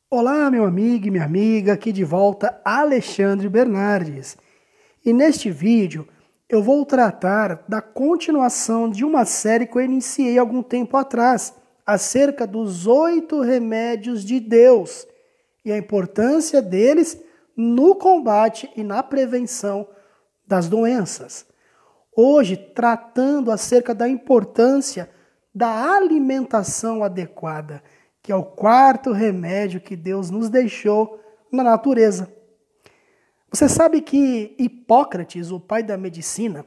Olá, meu amigo e minha amiga, aqui de volta Alexandre Bernardes. E neste vídeo eu vou tratar da continuação de uma série que eu iniciei algum tempo atrás, acerca dos 8 remédios de Deus e a importância deles no combate e na prevenção das doenças. Hoje, tratando acerca da importância da alimentação adequada, que é o 4º remédio que Deus nos deixou na natureza. Você sabe que Hipócrates, o pai da medicina,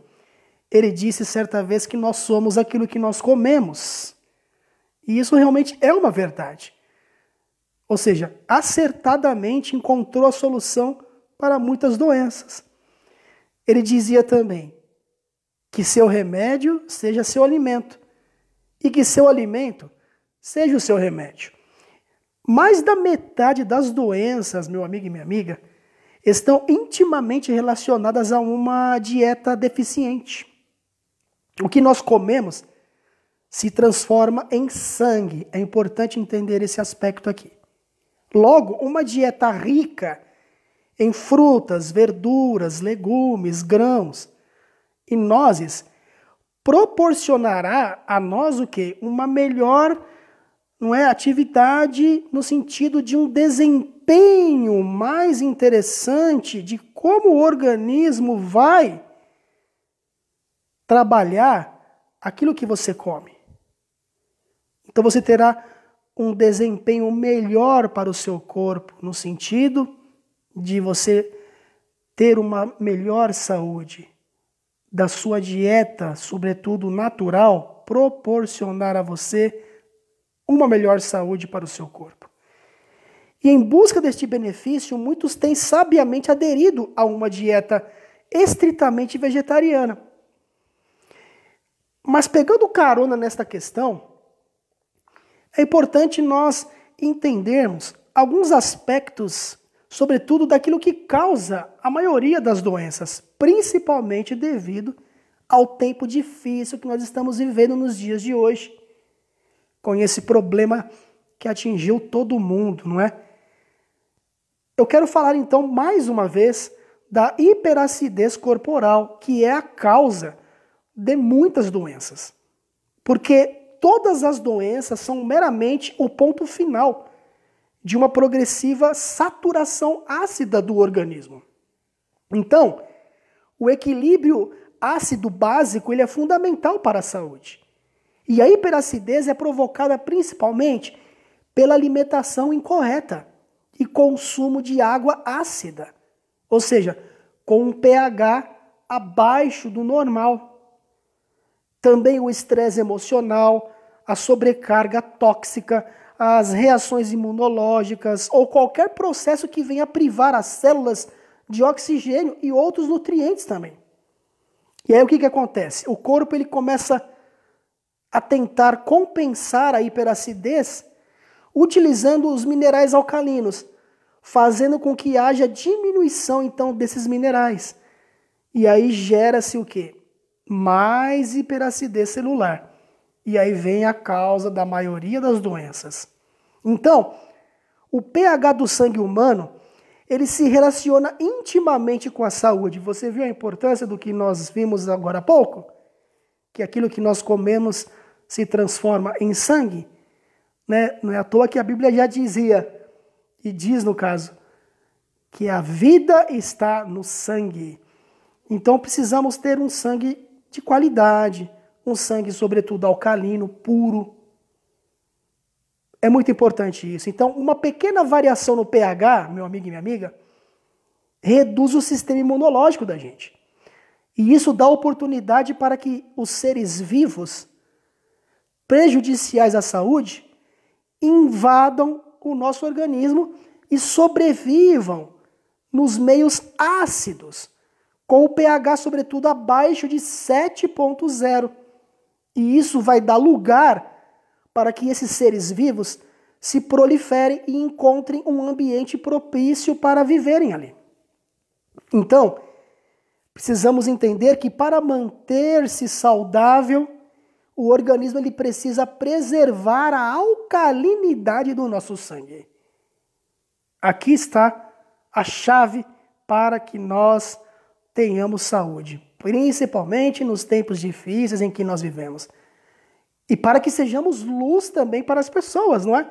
ele disse certa vez que nós somos aquilo que nós comemos. E isso realmente é uma verdade. Ou seja, acertadamente encontrou a solução para muitas doenças. Ele dizia também que seu remédio seja seu alimento e que seu alimento seja o seu remédio. Mais da metade das doenças, meu amigo e minha amiga, estão intimamente relacionadas a uma dieta deficiente. O que nós comemos se transforma em sangue. É importante entender esse aspecto aqui. Logo, uma dieta rica em frutas, verduras, legumes, grãos e nozes proporcionará a nós o quê? Uma melhor atividade no sentido de um desempenho mais interessante de como o organismo vai trabalhar aquilo que você come. Então você terá um desempenho melhor para o seu corpo, no sentido de você ter uma melhor saúde, da sua dieta, sobretudo natural, proporcionar a você uma melhor saúde para o seu corpo. E em busca deste benefício, muitos têm sabiamente aderido a uma dieta estritamente vegetariana. Mas pegando carona nesta questão, é importante nós entendermos alguns aspectos, sobretudo daquilo que causa a maioria das doenças, principalmente devido ao tempo difícil que nós estamos vivendo nos dias de hoje, com esse problema que atingiu todo mundo, não é? Eu quero falar então mais uma vez da hiperacidez corporal, que é a causa de muitas doenças. Porque todas as doenças são meramente o ponto final de uma progressiva saturação ácida do organismo. Então, o equilíbrio ácido básico ele é fundamental para a saúde. E a hiperacidez é provocada principalmente pela alimentação incorreta e consumo de água ácida, ou seja, com um pH abaixo do normal. Também o estresse emocional, a sobrecarga tóxica, as reações imunológicas ou qualquer processo que venha privar as células de oxigênio e outros nutrientes também. E aí o que acontece? O corpo ele começa a tentar compensar a hiperacidez utilizando os minerais alcalinos, fazendo com que haja diminuição então desses minerais. E aí gera-se o quê? Mais hiperacidez celular. E aí vem a causa da maioria das doenças. Então, o pH do sangue humano, ele se relaciona intimamente com a saúde. Você viu a importância do que nós vimos agora há pouco? Que aquilo que nós comemos se transforma em sangue, né? Não é à toa que a Bíblia já dizia, e diz no caso, que a vida está no sangue. Então precisamos ter um sangue de qualidade, um sangue sobretudo alcalino, puro. É muito importante isso. Então uma pequena variação no pH, meu amigo e minha amiga, reduz o sistema imunológico da gente. E isso dá oportunidade para que os seres vivos prejudiciais à saúde invadam o nosso organismo e sobrevivam nos meios ácidos, com o pH, sobretudo, abaixo de 7,0. E isso vai dar lugar para que esses seres vivos se proliferem e encontrem um ambiente propício para viverem ali. Então, precisamos entender que para manter-se saudável, o organismo ele precisa preservar a alcalinidade do nosso sangue. Aqui está a chave para que nós tenhamos saúde, principalmente nos tempos difíceis em que nós vivemos. E para que sejamos luz também para as pessoas, não é?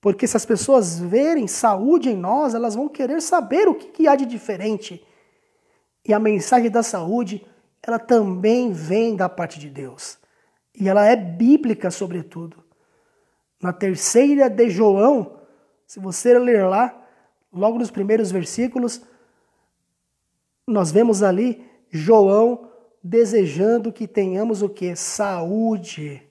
Porque se as pessoas verem saúde em nós, elas vão querer saber o que há de diferente. E a mensagem da saúde, ela também vem da parte de Deus. E ela é bíblica, sobretudo. Na 3ª de João, se você ler lá, logo nos primeiros versículos, nós vemos ali João desejando que tenhamos o quê? Saúde.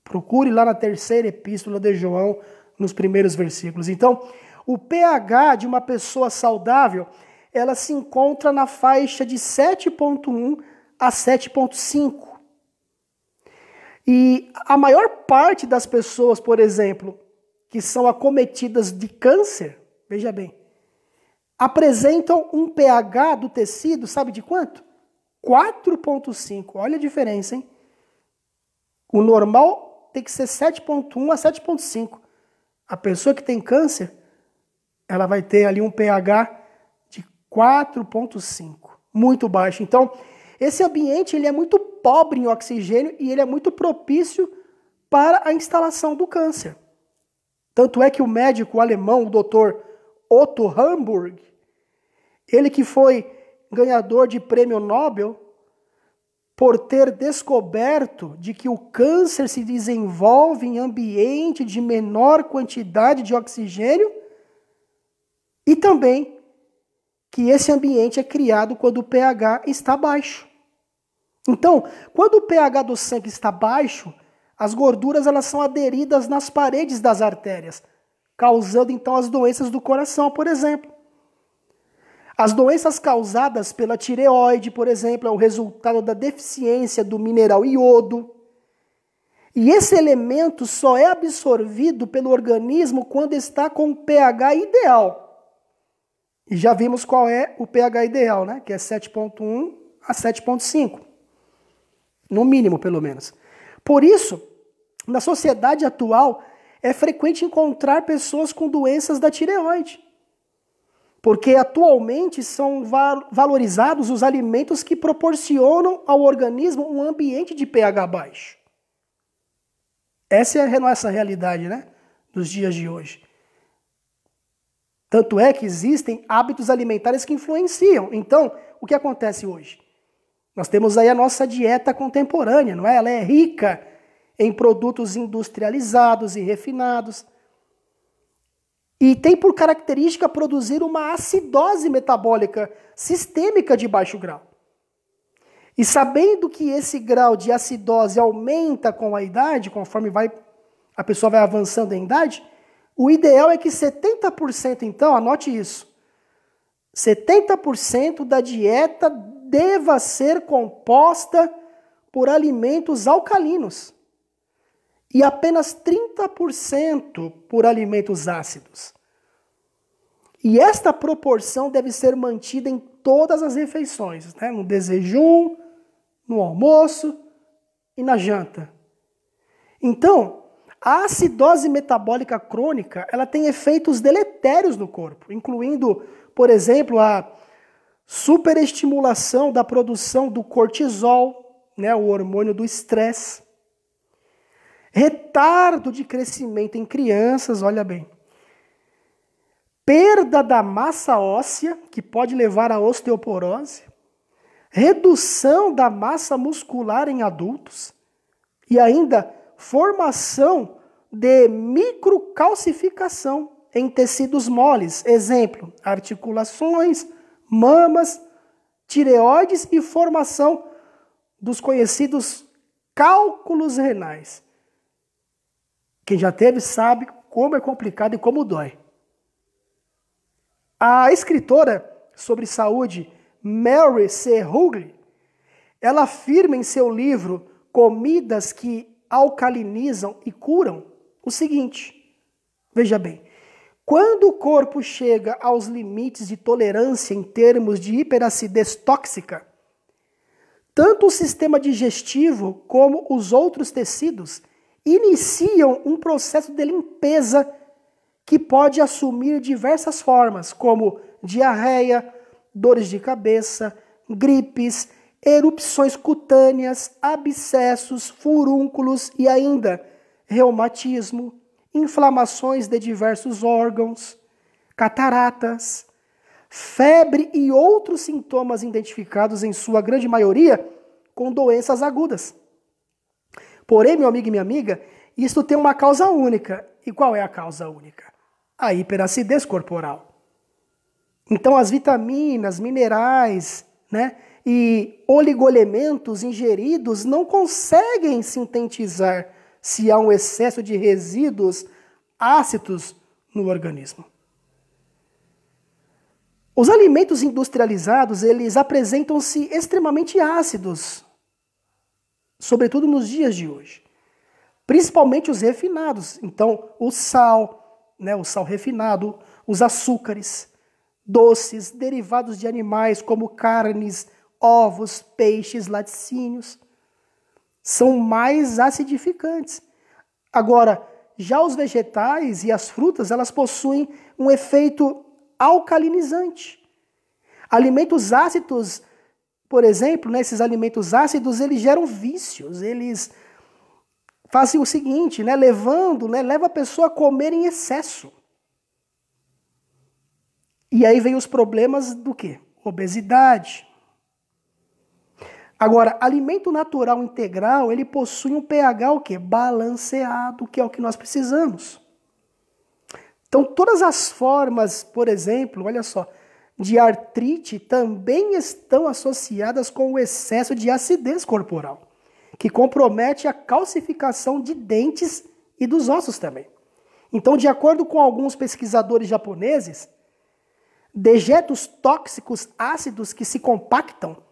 Procure lá na 3ª epístola de João, nos primeiros versículos. Então, o pH de uma pessoa saudável, ela se encontra na faixa de 7,1 a 7,5. E a maior parte das pessoas, por exemplo, que são acometidas de câncer, veja bem, apresentam um pH do tecido, sabe de quanto? 4,5. Olha a diferença, hein? O normal tem que ser 7,1 a 7,5. A pessoa que tem câncer, ela vai ter ali um pH de 4,5. Muito baixo. Então, esse ambiente ele é muito pobre em oxigênio e ele é muito propício para a instalação do câncer. Tanto é que o médico alemão, o Dr. Otto Hamburg, ele que foi ganhador de prêmio Nobel por ter descoberto de que o câncer se desenvolve em ambiente de menor quantidade de oxigênio e também que esse ambiente é criado quando o pH está baixo. Então, quando o pH do sangue está baixo, as gorduras elas são aderidas nas paredes das artérias, causando então as doenças do coração, por exemplo. As doenças causadas pela tireoide, por exemplo, é o resultado da deficiência do mineral iodo. E esse elemento só é absorvido pelo organismo quando está com o pH ideal. E já vimos qual é o pH ideal, né? Que é 7,1 a 7,5. No mínimo, pelo menos. Por isso, na sociedade atual, é frequente encontrar pessoas com doenças da tireoide. Porque atualmente são valorizados os alimentos que proporcionam ao organismo um ambiente de pH baixo. Essa é a nossa realidade, né? Dos dias de hoje. Tanto é que existem hábitos alimentares que influenciam. Então, o que acontece hoje? Nós temos aí a nossa dieta contemporânea, não é? Ela é rica em produtos industrializados e refinados. E tem por característica produzir uma acidose metabólica sistêmica de baixo grau. E sabendo que esse grau de acidose aumenta com a idade, conforme a pessoa vai avançando em idade, o ideal é que 70%, então, anote isso, 70% da dieta deva ser composta por alimentos alcalinos e apenas 30% por alimentos ácidos. E esta proporção deve ser mantida em todas as refeições, né? No desjejum, no almoço e na janta. Então, a acidose metabólica crônica, ela tem efeitos deletérios no corpo, incluindo, por exemplo, a superestimulação da produção do cortisol, né, o hormônio do estresse, retardo de crescimento em crianças, olha bem, perda da massa óssea, que pode levar à osteoporose, redução da massa muscular em adultos e ainda formação de microcalcificação em tecidos moles, exemplo, articulações, mamas, tireoides e formação dos conhecidos cálculos renais. Quem já teve sabe como é complicado e como dói. A escritora sobre saúde, Mary C. Hughley, ela afirma em seu livro Comidas que Alcalinizam e Curam o seguinte, veja bem, quando o corpo chega aos limites de tolerância em termos de hiperacidez tóxica, tanto o sistema digestivo como os outros tecidos iniciam um processo de limpeza que pode assumir diversas formas, como diarreia, dores de cabeça, gripes, erupções cutâneas, abscessos, furúnculos e ainda reumatismo, inflamações de diversos órgãos, cataratas, febre e outros sintomas identificados, em sua grande maioria, com doenças agudas. Porém, meu amigo e minha amiga, isto tem uma causa única. E qual é a causa única? A hiperacidez corporal. Então, as vitaminas, minerais, né, e oligoelementos ingeridos não conseguem sintetizar se há um excesso de resíduos ácidos no organismo. Os alimentos industrializados, eles apresentam-se extremamente ácidos, sobretudo nos dias de hoje. Principalmente os refinados. Então, o sal, né, o sal refinado, os açúcares, doces, derivados de animais como carnes, ovos, peixes, laticínios, são mais acidificantes. Agora, já os vegetais e as frutas, elas possuem um efeito alcalinizante. Alimentos ácidos, por exemplo, né, esses alimentos ácidos, eles geram vícios, eles fazem o seguinte, né, leva a pessoa a comer em excesso. E aí vem os problemas do quê? Obesidade. Agora, alimento natural integral, ele possui um pH o quê? Balanceado, que é o que nós precisamos. Então, todas as formas, por exemplo, olha só, de artrite também estão associadas com o excesso de acidez corporal, que compromete a calcificação de dentes e dos ossos também. Então, de acordo com alguns pesquisadores japoneses, dejetos tóxicos ácidos que se compactam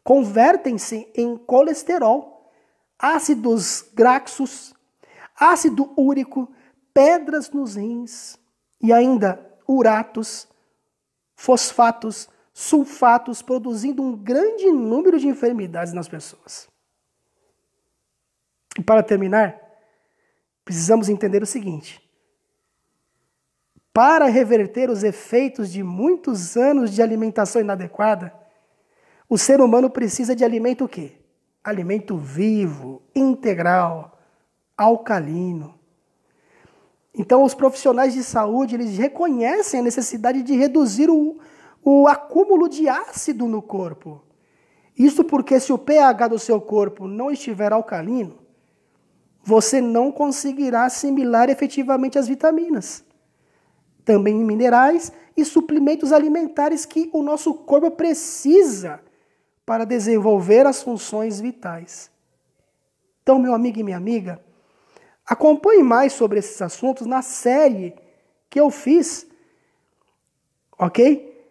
convertem-se em colesterol, ácidos graxos, ácido úrico, pedras nos rins e ainda uratos, fosfatos, sulfatos, produzindo um grande número de enfermidades nas pessoas. E para terminar, precisamos entender o seguinte: para reverter os efeitos de muitos anos de alimentação inadequada, o ser humano precisa de alimento o quê? Alimento vivo, integral, alcalino. Então, os profissionais de saúde, eles reconhecem a necessidade de reduzir o acúmulo de ácido no corpo. Isso porque se o pH do seu corpo não estiver alcalino, você não conseguirá assimilar efetivamente as vitaminas, também minerais e suplementos alimentares que o nosso corpo precisa para desenvolver as funções vitais. Então, meu amigo e minha amiga, acompanhe mais sobre esses assuntos na série que eu fiz, ok?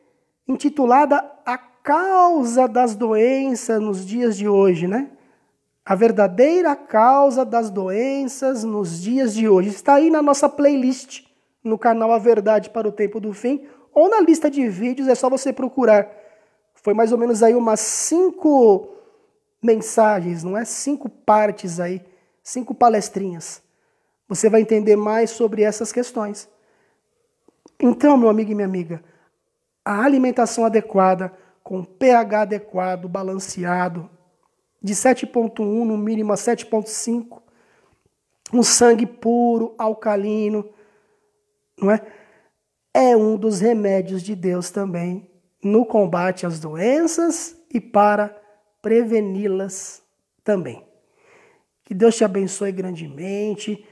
Intitulada A Causa das Doenças nos Dias de Hoje, né? A verdadeira causa das doenças nos dias de hoje. Está aí na nossa playlist, no canal A Verdade para o Tempo do Fim, ou na lista de vídeos, é só você procurar. Foi mais ou menos aí umas 5 mensagens, não é? 5 partes aí, 5 palestrinhas. Você vai entender mais sobre essas questões. Então, meu amigo e minha amiga, a alimentação adequada, com pH adequado, balanceado, de 7,1 no mínimo a 7,5, um sangue puro, alcalino, não é? É um dos remédios de Deus também no combate às doenças e para preveni-las também. Que Deus te abençoe grandemente.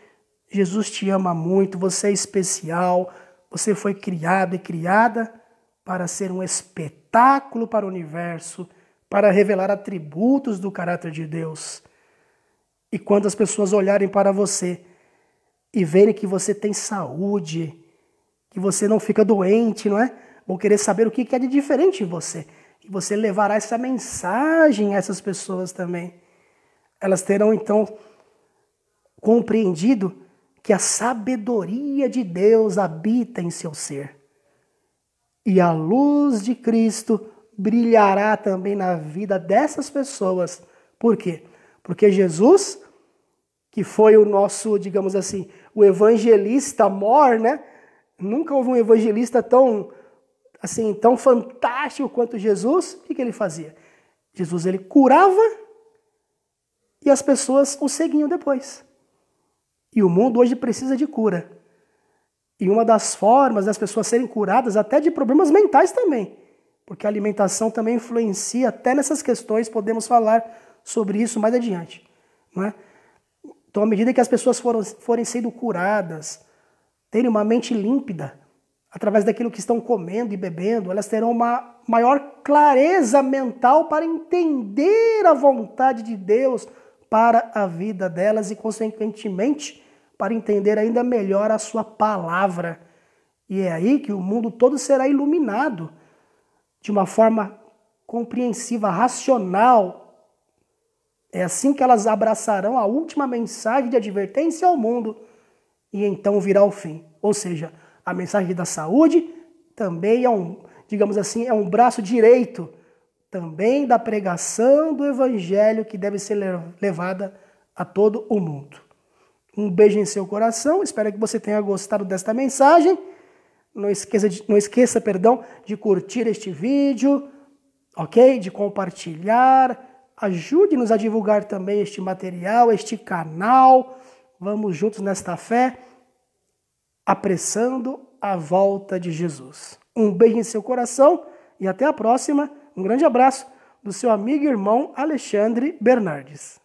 Jesus te ama muito, você é especial, você foi criado e criada para ser um espetáculo para o universo, para revelar atributos do caráter de Deus. E quando as pessoas olharem para você e verem que você tem saúde, que você não fica doente, não é? Vão querer saber o que é de diferente em você. E você levará essa mensagem a essas pessoas também. Elas terão então compreendido que a sabedoria de Deus habita em seu ser. E a luz de Cristo brilhará também na vida dessas pessoas. Por quê? Porque Jesus, que foi o nosso, digamos assim, o evangelista mor, né? Nunca houve um evangelista tão, assim, tão fantástico quanto Jesus. O que ele fazia? Jesus, ele curava e as pessoas o seguiam depois. E o mundo hoje precisa de cura. E uma das formas das pessoas serem curadas, até de problemas mentais também, porque a alimentação também influencia até nessas questões, podemos falar sobre isso mais adiante. Não é? Então, à medida que as pessoas forem sendo curadas, terem uma mente límpida, através daquilo que estão comendo e bebendo, elas terão uma maior clareza mental para entender a vontade de Deus para a vida delas e, consequentemente, para entender ainda melhor a sua palavra. E é aí que o mundo todo será iluminado de uma forma compreensiva, racional. É assim que elas abraçarão a última mensagem de advertência ao mundo e então virá o fim. Ou seja, a mensagem da saúde também é digamos assim, é um braço direito também da pregação do evangelho que deve ser levada a todo o mundo. Um beijo em seu coração, espero que você tenha gostado desta mensagem. Não esqueça, de curtir este vídeo, ok? De compartilhar. Ajude-nos a divulgar também este material, este canal. Vamos juntos nesta fé, apressando a volta de Jesus. Um beijo em seu coração e até a próxima. Um grande abraço do seu amigo e irmão Alexandre Bernardes.